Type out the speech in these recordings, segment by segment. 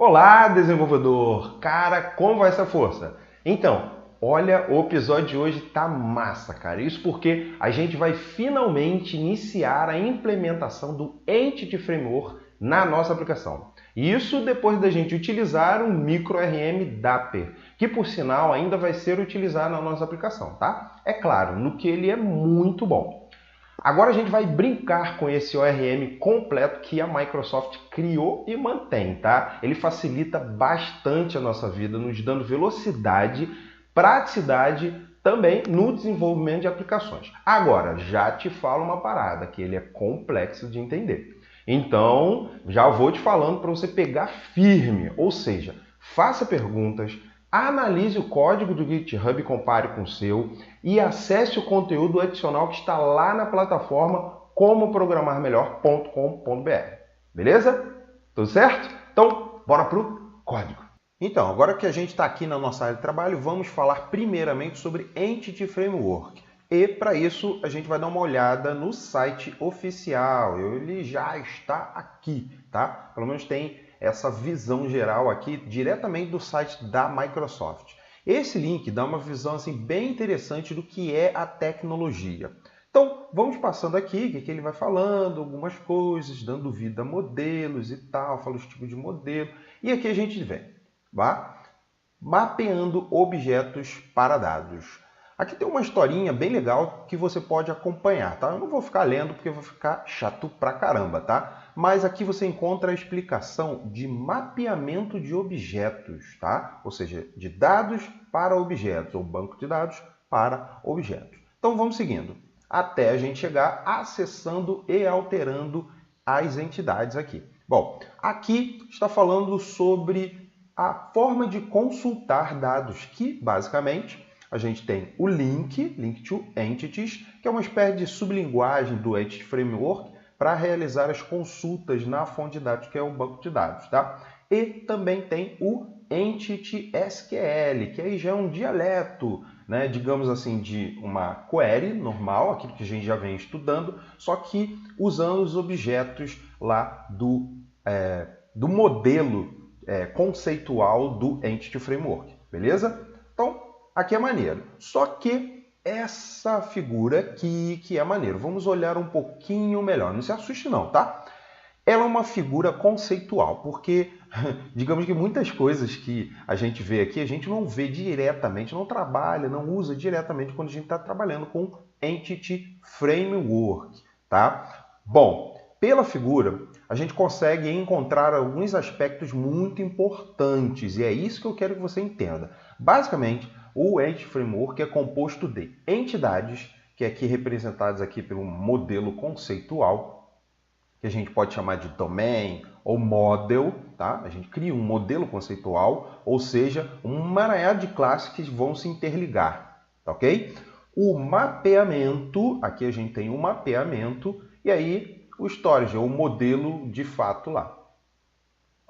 Olá, desenvolvedor! Cara, como vai essa força? Então, olha, o episódio de hoje tá massa, cara. Isso porque a gente vai finalmente iniciar a implementação do Entity Framework na nossa aplicação. Isso depois da gente utilizar o MicroRM Dapper, que por sinal ainda vai ser utilizado na nossa aplicação, tá? É claro, no que ele é muito bom. Agora a gente vai brincar com esse ORM completo que a Microsoft criou e mantém, tá? Ele facilita bastante a nossa vida, nos dando velocidade, praticidade também no desenvolvimento de aplicações. Agora, já te falo uma parada, que ele é complexo de entender. Então, já vou te falando para você pegar firme, ou seja, faça perguntas, analise o código do GitHub, compare com o seu e acesse o conteúdo adicional que está lá na plataforma comoprogramarmelhor.com.br. Beleza? Tudo certo? Então, bora pro código. Então, agora que a gente está aqui na nossa área de trabalho, vamos falar primeiramente sobre Entity Framework. E para isso, a gente vai dar uma olhada no site oficial. Ele já está aqui, tá? Pelo menos tem essa visão geral aqui diretamente do site da Microsoft. Esse link dá uma visão assim, bem interessante do que é a tecnologia. Então, vamos passando aqui, o que ele vai falando, algumas coisas, dando vida a modelos e tal, fala os tipos de modelo. E aqui a gente vê, tá? Mapeando objetos para dados. Aqui tem uma historinha bem legal que você pode acompanhar, tá? Eu não vou ficar lendo porque vai ficar chato pra caramba, tá? Mas aqui você encontra a explicação de mapeamento de objetos, tá? Ou seja, de dados para objetos, ou banco de dados para objetos. Então vamos seguindo, até a gente chegar acessando e alterando as entidades aqui. Bom, aqui está falando sobre a forma de consultar dados, que basicamente a gente tem o link to entities, que é uma espécie de sublinguagem do Entity Framework para realizar as consultas na fonte de dados, que é o banco de dados, tá? E também tem o Entity SQL, que aí já é um dialeto, né, digamos assim, de uma query normal, aquilo que a gente já vem estudando, só que usando os objetos lá do modelo conceitual do Entity Framework, beleza? Então, aqui é maneiro. Só que essa figura aqui que é maneiro. Vamos olhar um pouquinho melhor. Não se assuste não, tá? Ela é uma figura conceitual, porque digamos que muitas coisas que a gente vê aqui, a gente não vê diretamente, não trabalha, não usa diretamente quando a gente está trabalhando com Entity Framework, tá? Bom, pela figura, a gente consegue encontrar alguns aspectos muito importantes, e é isso que eu quero que você entenda. Basicamente, o Entity Framework é composto de entidades, que é aqui representadas aqui pelo modelo conceitual, que a gente pode chamar de domain ou model, tá? A gente cria um modelo conceitual, ou seja, um emaranhado de classes que vão se interligar, tá ok? O mapeamento, aqui a gente tem o mapeamento, e aí o storage, ou o modelo de fato lá,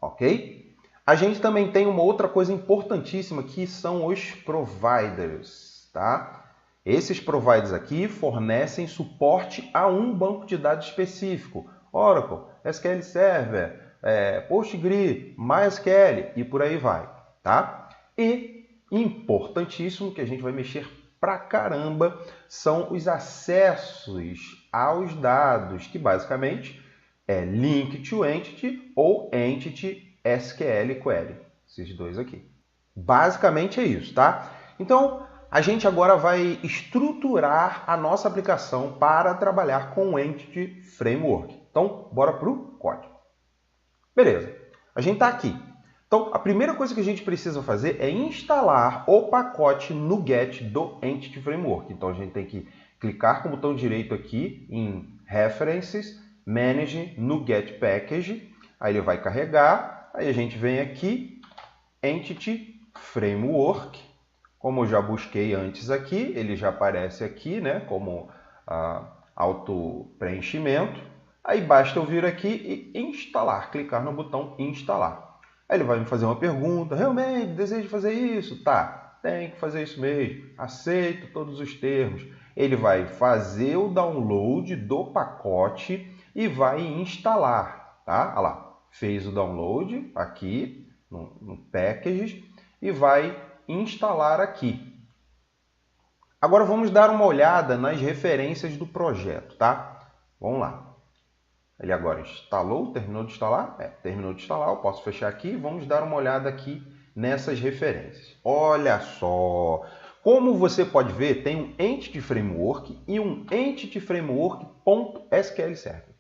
ok? A gente também tem uma outra coisa importantíssima, que são os providers, tá? Esses providers aqui fornecem suporte a um banco de dados específico. Oracle, SQL Server, Postgre, MySQL e por aí vai, tá? E, importantíssimo, que a gente vai mexer pra caramba, são os acessos aos dados, que basicamente é Link to Entity ou Entity SQL Query, esses dois aqui. Basicamente é isso, tá? Então, a gente agora vai estruturar a nossa aplicação para trabalhar com o Entity Framework. Então, bora para o código. Beleza, a gente está aqui. Então, a primeira coisa que a gente precisa fazer é instalar o pacote NuGet do Entity Framework. Então, a gente tem que clicar com o botão direito aqui em References, Manage NuGet Package. Aí ele vai carregar. Aí a gente vem aqui, Entity Framework. Como eu já busquei antes aqui, ele já aparece aqui, né, como auto-preenchimento. Aí basta eu vir aqui e instalar, clicar no botão instalar. Aí ele vai me fazer uma pergunta, realmente deseja fazer isso? Tá, tem que fazer isso mesmo, aceito todos os termos. Ele vai fazer o download do pacote e vai instalar, tá? Olha lá, fez o download aqui, no Packages e vai instalar aqui. Agora vamos dar uma olhada nas referências do projeto, tá? Vamos lá. Ele agora instalou, terminou de instalar? Terminou de instalar, eu posso fechar aqui. Vamos dar uma olhada aqui nessas referências. Olha só! Como você pode ver, tem um Entity Framework e um Entity Framework.SQL Server.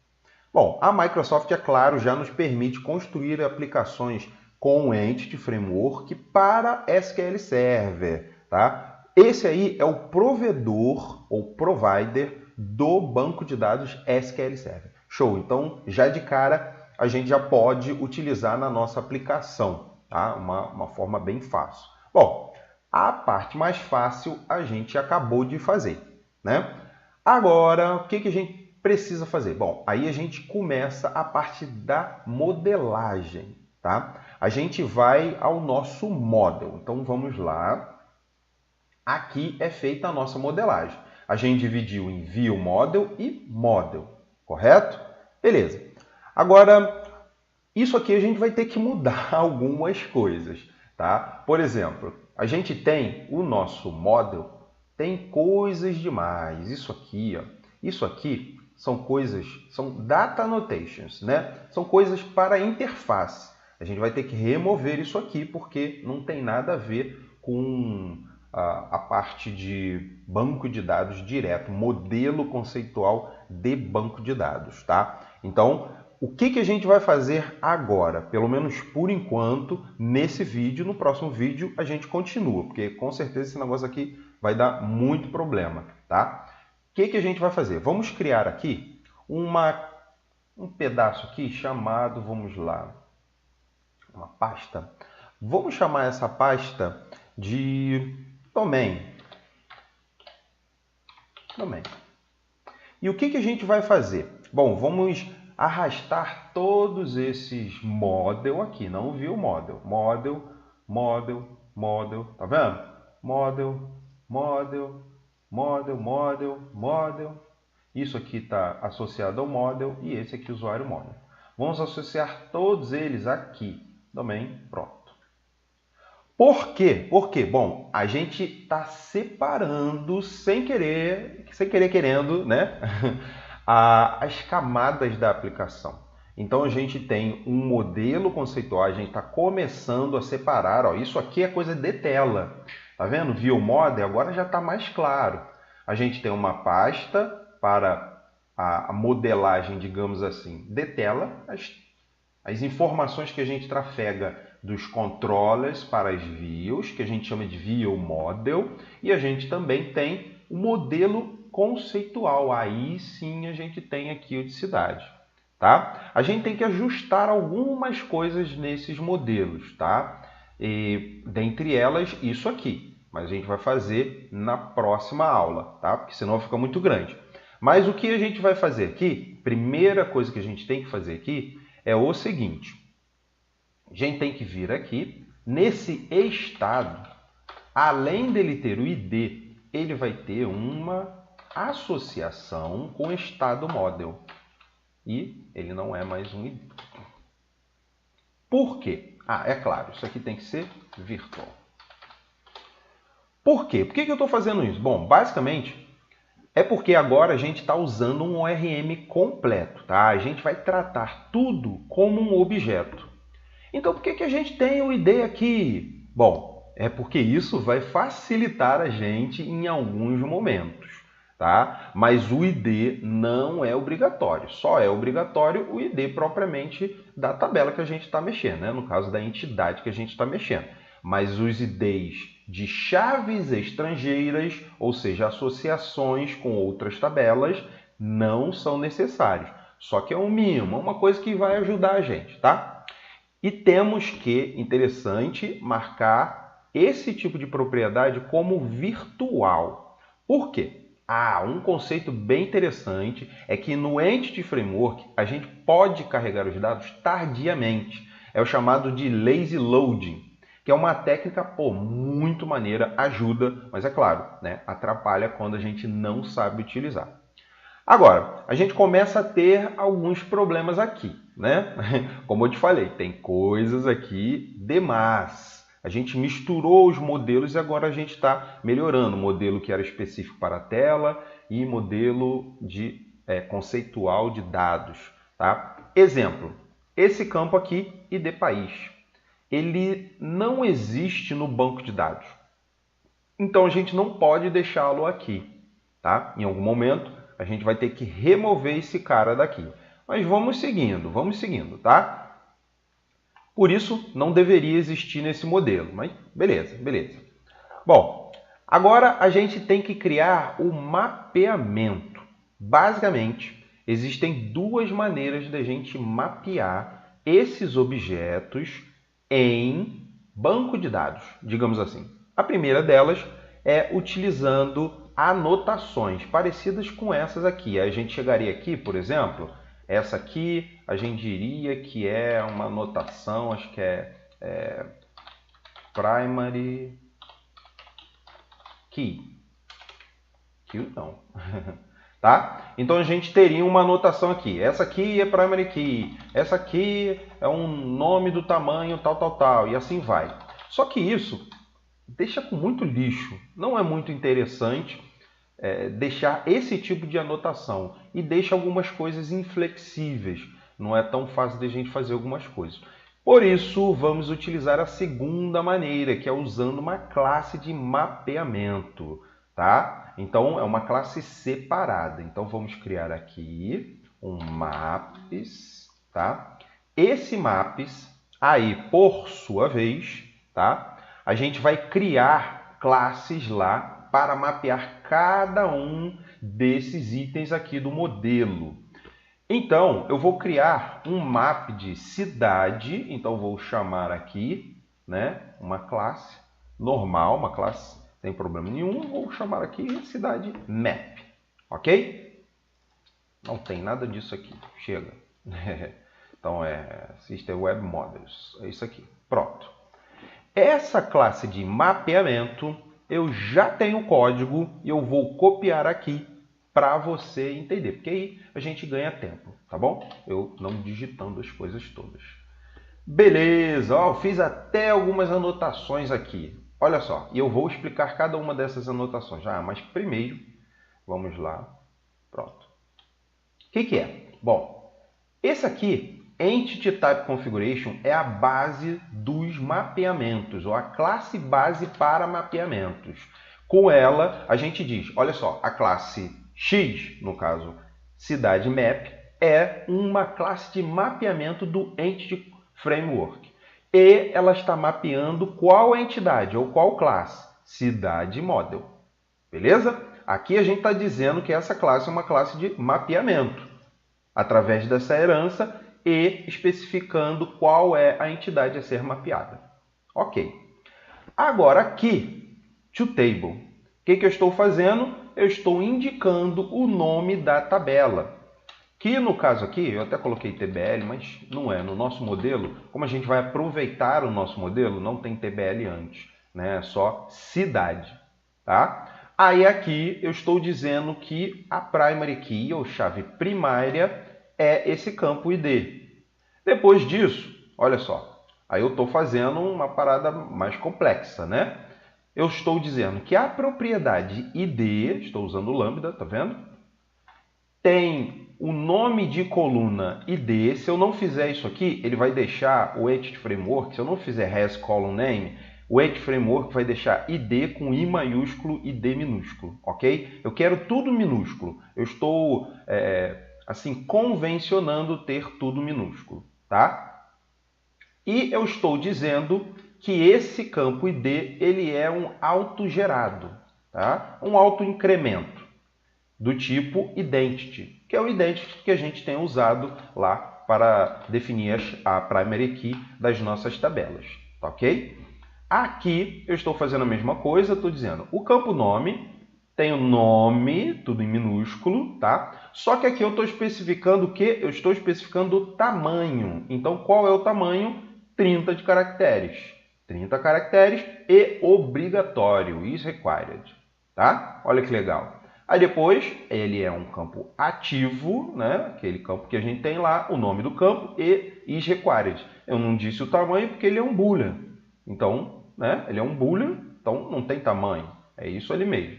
Bom, a Microsoft, é claro, já nos permite construir aplicações com o Entity Framework para SQL Server, tá? Esse aí é o provedor ou provider do banco de dados SQL Server. Show! Então, já de cara, a gente já pode utilizar na nossa aplicação, tá? Uma forma bem fácil. Bom, a parte mais fácil a gente acabou de fazer, né? Agora, o que a gente precisa fazer? Bom, aí a gente começa a parte da modelagem, tá? A gente vai ao nosso model. Então, vamos lá. Aqui é feita a nossa modelagem. A gente dividiu em View Model e Model, correto? Beleza. Agora, isso aqui a gente vai ter que mudar algumas coisas, tá? Por exemplo, a gente tem o nosso model, tem coisas demais. Isso aqui são coisas, são data annotations, né? São coisas para interface. A gente vai ter que remover isso aqui porque não tem nada a ver com a parte de banco de dados direto, modelo conceitual de banco de dados, tá? Então, o que a gente vai fazer agora? Pelo menos por enquanto, nesse vídeo. No próximo vídeo a gente continua, porque com certeza esse negócio aqui vai dar muito problema, tá? O que a gente vai fazer? Vamos criar aqui um pedaço aqui chamado, vamos lá, uma pasta. Vamos chamar essa pasta de domain. E o que a gente vai fazer? Bom, vamos arrastar todos esses model aqui, não viu model. Model, tá vendo? Model. Isso aqui está associado ao model e esse aqui usuário model. Vamos associar todos eles aqui. Domain, pronto. Por quê? Porque, bom, a gente está separando sem querer querendo, né? As camadas da aplicação. Então a gente tem um modelo conceitual, a gente está começando a separar. Ó, isso aqui é coisa de tela. Tá vendo? View Model agora já está mais claro. A gente tem uma pasta para a modelagem, digamos assim, de tela, as informações que a gente trafega dos controllers para as views, que a gente chama de View Model, e a gente também tem o modelo conceitual. Aí sim a gente tem aqui a unicidade, tá? A gente tem que ajustar algumas coisas nesses modelos, tá? E, dentre elas, isso aqui. Mas a gente vai fazer na próxima aula, tá? Porque senão fica muito grande. Mas o que a gente vai fazer aqui, primeira coisa que a gente tem que fazer aqui é o seguinte. A gente tem que vir aqui, nesse estado, além dele ter o ID, ele vai ter uma associação com o estado model. E ele não é mais um ID. Por quê? É claro, isso aqui tem que ser virtual. Por quê? Por que eu estou fazendo isso? Bom, basicamente, é porque agora a gente está usando um ORM completo, tá? A gente vai tratar tudo como um objeto. Então, por que a gente tem o ID aqui? Bom, é porque isso vai facilitar a gente em alguns momentos, tá? Mas o ID não é obrigatório. Só é obrigatório o ID propriamente da tabela que a gente está mexendo, né? No caso da entidade que a gente está mexendo. Mas os IDs de chaves estrangeiras, ou seja, associações com outras tabelas, não são necessários. Só que é um mínimo, uma coisa que vai ajudar a gente, tá? E temos que, interessante, marcar esse tipo de propriedade como virtual. Por quê? Um conceito bem interessante é que no Entity Framework a gente pode carregar os dados tardiamente. É o chamado de lazy loading, que é uma técnica muito maneira, ajuda, mas é claro, né, atrapalha quando a gente não sabe utilizar. Agora, a gente começa a ter alguns problemas aqui, né? Como eu te falei, tem coisas aqui demais. A gente misturou os modelos e agora a gente está melhorando. O modelo que era específico para a tela e modelo conceitual de dados. Tá? Exemplo, esse campo aqui, ID país, ele não existe no banco de dados. Então a gente não pode deixá-lo aqui. Tá? Em algum momento a gente vai ter que remover esse cara daqui. Mas vamos seguindo, tá? Por isso, não deveria existir nesse modelo, mas beleza. Bom, agora a gente tem que criar o mapeamento. Basicamente, existem duas maneiras da gente mapear esses objetos em banco de dados, digamos assim. A primeira delas é utilizando anotações parecidas com essas aqui. A gente chegaria aqui, por exemplo, essa aqui a gente diria que é uma anotação, acho que é primary key. Key não. Tá? Então a gente teria uma anotação aqui. Essa aqui é primary key. Essa aqui é um nome do tamanho tal. E assim vai. Só que isso deixa com muito lixo. Não é muito interessante deixar esse tipo de anotação. E deixa algumas coisas inflexíveis. Não é tão fácil de a gente fazer algumas coisas. Por isso, vamos utilizar a segunda maneira, que é usando uma classe de mapeamento. Tá? Então, é uma classe separada. Então, vamos criar aqui um maps. Tá? Esse maps, aí, por sua vez, tá? A gente vai criar classes lá para mapear cada um desses itens aqui do modelo. Então, eu vou criar um map de cidade. Então, vou chamar aqui, né, uma classe normal, uma classe sem problema nenhum. Vou chamar aqui cidade map, ok? Não tem nada disso aqui, chega. Então, é System Web Models, é isso aqui, pronto. Essa classe de mapeamento, eu já tenho o código e eu vou copiar aqui para você entender, porque aí a gente ganha tempo, tá bom? Eu não digitando as coisas todas. Beleza, ó, eu fiz até algumas anotações aqui. Olha só, e eu vou explicar cada uma dessas anotações. Mas primeiro, vamos lá. Pronto. O que é? Bom, esse aqui, Entity Type Configuration, é a base dos mapeamentos, ou a classe base para mapeamentos. Com ela, a gente diz, olha só, a classe X, no caso, cidade map, é uma classe de mapeamento do Entity Framework. E ela está mapeando qual entidade ou qual classe? Cidade Model. Beleza? Aqui a gente está dizendo que essa classe é uma classe de mapeamento, através dessa herança e especificando qual é a entidade a ser mapeada. Ok. Agora aqui, toTable. O que eu estou fazendo? Eu estou indicando o nome da tabela. Que no caso aqui, eu até coloquei TBL, mas não é. No nosso modelo, como a gente vai aproveitar o nosso modelo, não tem TBL antes, né? É só cidade, tá? Aí aqui eu estou dizendo que a primary key, ou chave primária, é esse campo ID. Depois disso, olha só, aí eu estou fazendo uma parada mais complexa, né? Eu estou dizendo que a propriedade ID, estou usando o lambda, tá vendo? Tem o nome de coluna ID. Se eu não fizer isso aqui, ele vai deixar o Entity Framework, se eu não fizer hasColumnName, o Entity Framework vai deixar ID com I maiúsculo e D minúsculo, ok? Eu quero tudo minúsculo. Eu estou, assim, convencionando ter tudo minúsculo, tá? E eu estou dizendo que esse campo ID, ele é um autogerado, tá? Um autoincremento do tipo Identity, que é o Identity que a gente tem usado lá para definir a primary key das nossas tabelas, tá ok? Aqui eu estou fazendo a mesma coisa, estou dizendo o campo nome tem o nome, tudo em minúsculo, tá? Só que aqui eu estou especificando o quê? Eu estou especificando o tamanho. Então, qual é o tamanho? 30 de caracteres. 30 caracteres e obrigatório, is required, tá? Olha que legal. Aí depois, ele é um campo ativo, né? Aquele campo que a gente tem lá, o nome do campo e isRequired. Eu não disse o tamanho porque ele é um boolean. Então, né? Ele é um boolean, então não tem tamanho. É isso ali mesmo.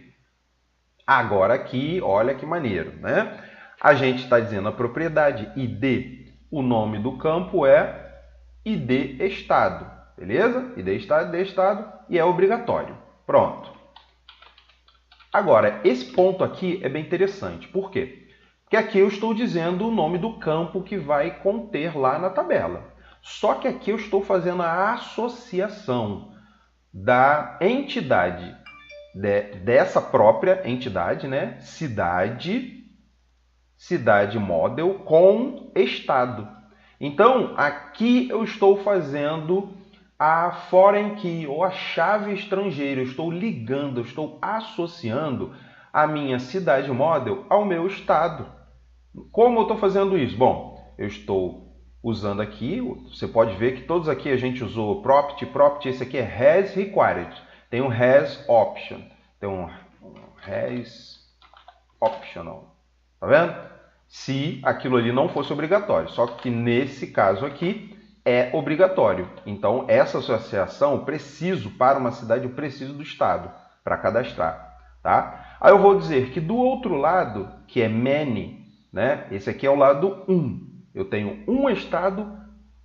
Agora aqui, olha que maneiro, né? A gente está dizendo a propriedade id. O nome do campo é id estado, beleza? Id estado e é obrigatório. Pronto. Agora, esse ponto aqui é bem interessante. Por quê? Porque aqui eu estou dizendo o nome do campo que vai conter lá na tabela. Só que aqui eu estou fazendo a associação da entidade, dessa própria entidade, né? Cidade model com estado. Então, aqui eu estou fazendo a foreign key, ou a chave estrangeira. Eu estou ligando, eu estou associando a minha cidade model ao meu estado. Como eu estou fazendo isso? Bom, eu estou usando aqui, você pode ver que todos aqui a gente usou property, esse aqui é has required. Tem um has option, tem um has optional. Tá vendo? Se aquilo ali não fosse obrigatório. Só que nesse caso aqui é obrigatório. Então, essa associação, eu preciso, para uma cidade, eu preciso do estado para cadastrar. Tá? Aí eu vou dizer que do outro lado, que é many, né? Esse aqui é o lado 1. Eu tenho um estado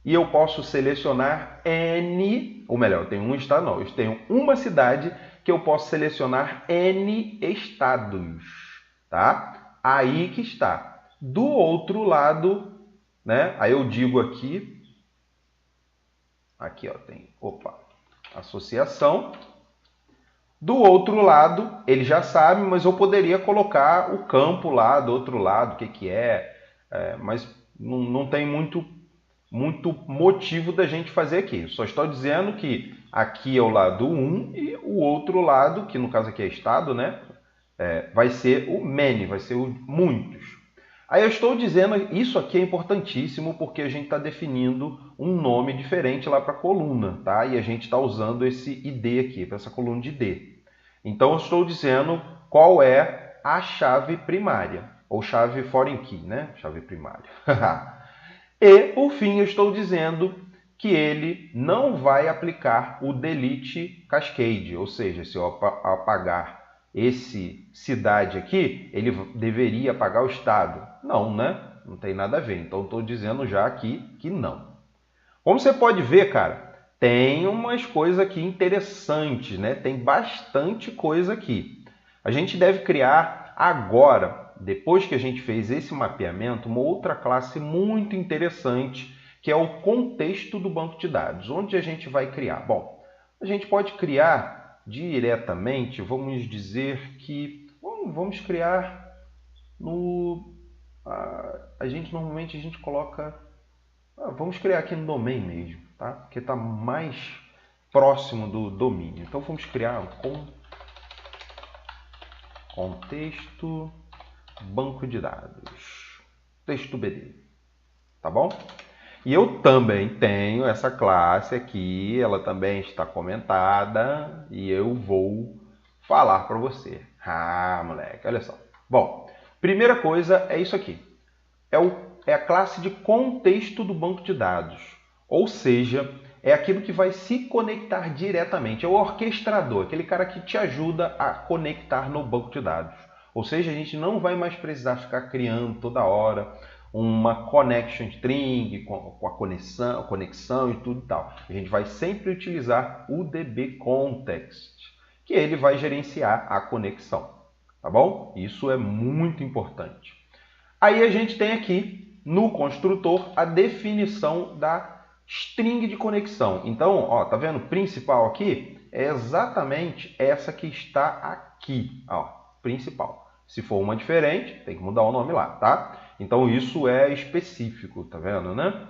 e eu posso selecionar N, ou melhor, eu tenho um estado não, eu tenho uma cidade que eu posso selecionar N estados. Tá? Aí que está. Do outro lado, né? Aí eu digo aqui ó, tem, associação. Do outro lado, ele já sabe, mas eu poderia colocar o campo lá do outro lado, o que é, mas não tem muito motivo da gente fazer aqui. Eu só estou dizendo que aqui é o lado 1 e o outro lado, que no caso aqui é estado, né? Vai ser o many, vai ser o muitos. Aí eu estou dizendo, isso aqui é importantíssimo porque a gente está definindo um nome diferente lá para a coluna, tá? E a gente está usando esse id aqui, para essa coluna de id. Então eu estou dizendo qual é a chave primária, ou chave foreign key, né? Chave primária. E, por fim, eu estou dizendo que ele não vai aplicar o delete cascade, ou seja, se eu apagar esse cidade aqui, ele deveria apagar o estado. Não, né? Não tem nada a ver. Então, estou dizendo já aqui que não. Como você pode ver, cara, tem umas coisas aqui interessantes, né? Tem bastante coisa aqui. A gente deve criar agora, depois que a gente fez esse mapeamento, uma outra classe muito interessante, que é o contexto do banco de dados. Onde a gente vai criar? Bom, a gente pode criar diretamente, vamos dizer que vamos criar no normalmente a gente coloca vamos criar aqui no domain mesmo, tá? Porque está mais próximo do domínio. Então vamos criar um contexto banco de dados, texto BD, tá bom? E eu também tenho essa classe aqui, ela também está comentada e eu vou falar para você. Ah, moleque, olha só. Bom, primeira coisa é isso aqui. É a classe de contexto do banco de dados. Ou seja, é aquilo que vai se conectar diretamente. É o orquestrador, aquele cara que te ajuda a conectar no banco de dados. Ou seja, a gente não vai mais precisar ficar criando toda hora uma connection string com a conexão e tudo e tal. A gente vai sempre utilizar o dbContext, que ele vai gerenciar a conexão. Tá bom? Isso é muito importante. Aí a gente tem aqui no construtor a definição da string de conexão. Então, ó, tá vendo? Principal aqui é exatamente essa que está aqui, ó, principal. Se for uma diferente, tem que mudar o nome lá, tá? Então isso é específico, tá vendo, né?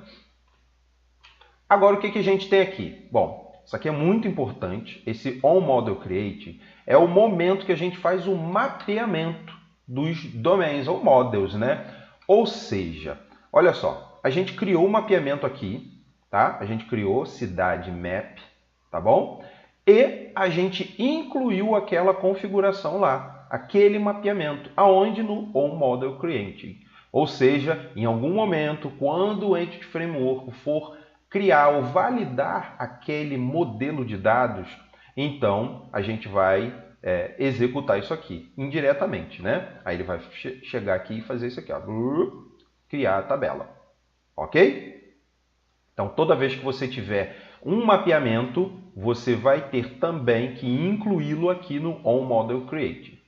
Agora o que a gente tem aqui? Bom, isso aqui é muito importante. Esse onModelCreate é o momento que a gente faz o mapeamento dos domains ou models, né? Ou seja, olha só, a gente criou um mapeamento aqui, tá? A gente criou cidade map, tá bom? E a gente incluiu aquela configuração lá. aquele mapeamento, aonde no onModelCreate. Ou seja, em algum momento, quando o Entity Framework for criar ou validar aquele modelo de dados, então a gente vai executar isso aqui indiretamente, né? Aí ele vai chegar aqui e fazer isso aqui, ó, criar a tabela, ok? Então toda vez que você tiver um mapeamento, você vai ter também que incluí-lo aqui no onModelCreate,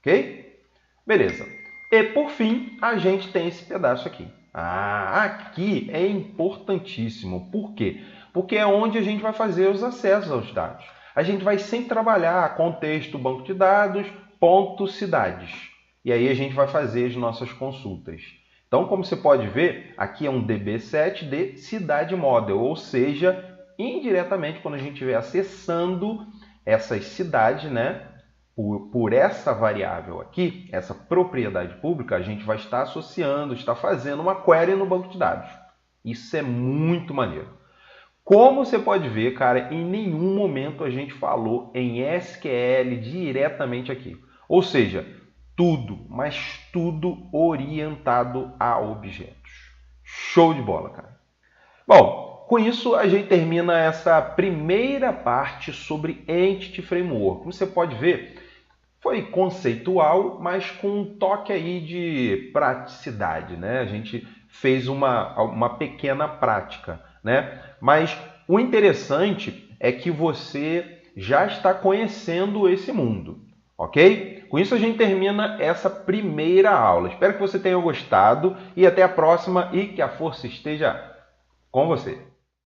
ok? Beleza. E por fim, a gente tem esse pedaço aqui. Aqui é importantíssimo. Por quê? Porque é onde a gente vai fazer os acessos aos dados. A gente vai sempre trabalhar contexto, banco de dados, ponto, cidades. E aí a gente vai fazer as nossas consultas. Então, como você pode ver, aqui é um DB7 de cidade model, ou seja, indiretamente, quando a gente estiver acessando essas cidades, né, por essa variável aqui, essa propriedade pública, a gente vai estar associando, está fazendo uma query no banco de dados. Isso é muito maneiro. Como você pode ver, cara, em nenhum momento a gente falou em SQL diretamente aqui. Ou seja, tudo, mas tudo orientado a objetos. Show de bola, cara. Bom, com isso a gente termina essa primeira parte sobre Entity Framework. Como você pode ver, foi conceitual, mas com um toque aí de praticidade, né? A gente fez uma pequena prática, né? Mas o interessante é que você já está conhecendo esse mundo, ok? Com isso a gente termina essa primeira aula. Espero que você tenha gostado e até a próxima e que a força esteja com você.